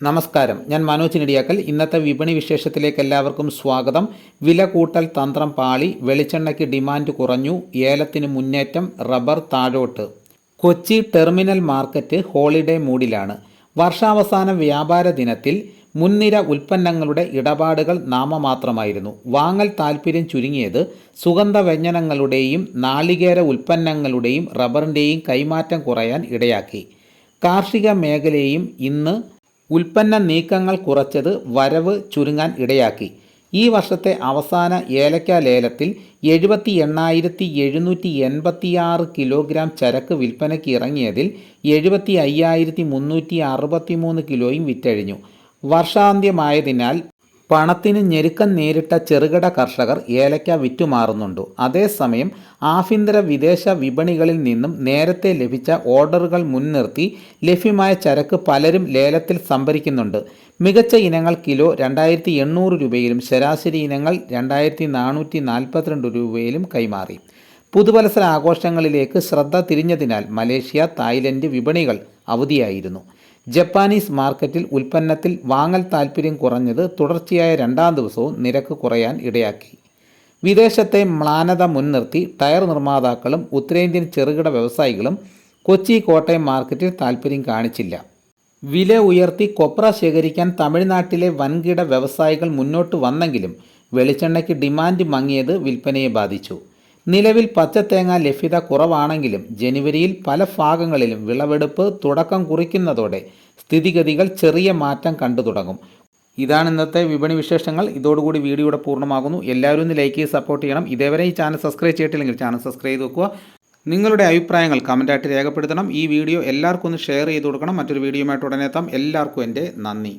നമസ്കാരം, ഞാൻ മനോജ് നെടിയാക്കൽ. ഇന്നത്തെ വിപണി വിശേഷത്തിലേക്ക് എല്ലാവർക്കും സ്വാഗതം. വില കൂട്ടൽ തന്ത്രം പാളി, വെളിച്ചെണ്ണയ്ക്ക് ഡിമാൻഡ് കുറഞ്ഞു, ഏലത്തിന് മുന്നേറ്റം, റബ്ബർ താഴോട്ട്. കൊച്ചി ടെർമിനൽ മാർക്കറ്റ് ഹോളിഡേ മൂഡിലാണ്. വർഷാവസാന വ്യാപാര ദിനത്തിൽ മുൻനിര ഉൽപ്പന്നങ്ങളുടെ ഇടപാടുകൾ നാമമാത്രമായിരുന്നു. വാങ്ങൽ താൽപ്പര്യം ചുരുങ്ങിയത് സുഗന്ധവ്യഞ്ജനങ്ങളുടെയും നാളികേര ഉൽപ്പന്നങ്ങളുടെയും റബ്ബറിൻ്റെയും കൈമാറ്റം കുറയാൻ ഇടയാക്കി. കാർഷിക മേഖലയും ഇന്ന് ഉൽപ്പന്ന നീക്കങ്ങൾ കുറച്ചത് വരവ് ചുരുങ്ങാൻ ഇടയാക്കി. ഈ വർഷത്തെ അവസാന ഏലക്ക ലേലത്തിൽ 78,786 കിലോഗ്രാം ചരക്ക് വിൽപ്പനയ്ക്ക് ഇറങ്ങിയതിൽ 75,363 കിലോയും വിറ്റഴിഞ്ഞു. വർഷാന്ത്യമായതിനാൽ പണത്തിന് ഞെരുക്കം നേരിട്ട ചെറുകിട കർഷകർ ഏലക്ക വിറ്റുമാറുന്നുണ്ട്. അതേസമയം ആഭ്യന്തര വിദേശ വിപണികളിൽ നിന്നും നേരത്തെ ലഭിച്ച ഓർഡറുകൾ മുൻനിർത്തി ലഭ്യമായ ചരക്ക് പലരും ലേലത്തിൽ സംഭരിക്കുന്നുണ്ട്. മികച്ച ഇനങ്ങൾ കിലോ 2,800 രൂപയിലും ശരാശരി ഇനങ്ങൾ 2,442 രൂപയിലും കൈമാറി. പുതുവത്സര ആഘോഷങ്ങളിലേക്ക് ശ്രദ്ധ തിരിഞ്ഞതിനാൽ മലേഷ്യ, തായ്ലൻഡ് വിപണികൾ അവധിയായിരുന്നു. ജപ്പാനീസ് മാർക്കറ്റിൽ ഉൽപ്പന്നത്തിൽ വാങ്ങൽ താൽപ്പര്യം കുറഞ്ഞത് തുടർച്ചയായ രണ്ടാം ദിവസവും നിരക്ക് കുറയാൻ ഇടയാക്കി. വിദേശത്തെ മ്ലാനത മുൻനിർത്തി ടയർ നിർമ്മാതാക്കളും ഉത്തരേന്ത്യൻ ചെറുകിട വ്യവസായികളും കൊച്ചി, കോട്ടയം മാർക്കറ്റിൽ താൽപ്പര്യം കാണിച്ചില്ല. വില ഉയർത്തി കൊപ്ര ശേഖരിക്കാൻ തമിഴ്നാട്ടിലെ വൻകിട വ്യവസായികൾ മുന്നോട്ട് വന്നെങ്കിലും വെളിച്ചെണ്ണയ്ക്ക് ഡിമാൻഡ് മങ്ങിയത് വിൽപ്പനയെ ബാധിച്ചു. നിലവിൽ പച്ചത്തേങ്ങ ലഭ്യത കുറവാണെങ്കിലും ജനുവരിയിൽ പല ഭാഗങ്ങളിലും വിളവെടുപ്പ് തുടക്കം കുറിക്കുന്നതോടെ സ്ഥിതിഗതികൾ ചെറിയ മാറ്റം കണ്ടു തുടങ്ങും. ഇതാണ് ഇന്നത്തെ വിപണി വിശേഷങ്ങൾ. ഇതോടുകൂടി വീഡിയോയുടെ പൂർണ്ണമാകുന്നു. എല്ലാവരും ഒന്ന് ലൈക്ക് ചെയ്ത് സപ്പോർട്ട് ചെയ്യണം. ഇതേവരെ ഈ ചാനൽ സബ്സ്ക്രൈബ് ചെയ്തിട്ടില്ലെങ്കിൽ ചാനൽ സബ്സ്ക്രൈബ് ചെയ്ത് വെക്കുക. നിങ്ങളുടെ അഭിപ്രായങ്ങൾ കമൻറ്റായിട്ട് രേഖപ്പെടുത്തണം. ഈ വീഡിയോ എല്ലാവർക്കും ഒന്ന് ഷെയർ ചെയ്ത് കൊടുക്കണം. മറ്റൊരു വീഡിയോയുമായിട്ട് ഉടനെ എത്താം. എല്ലാവർക്കും എൻ്റെ നന്ദി.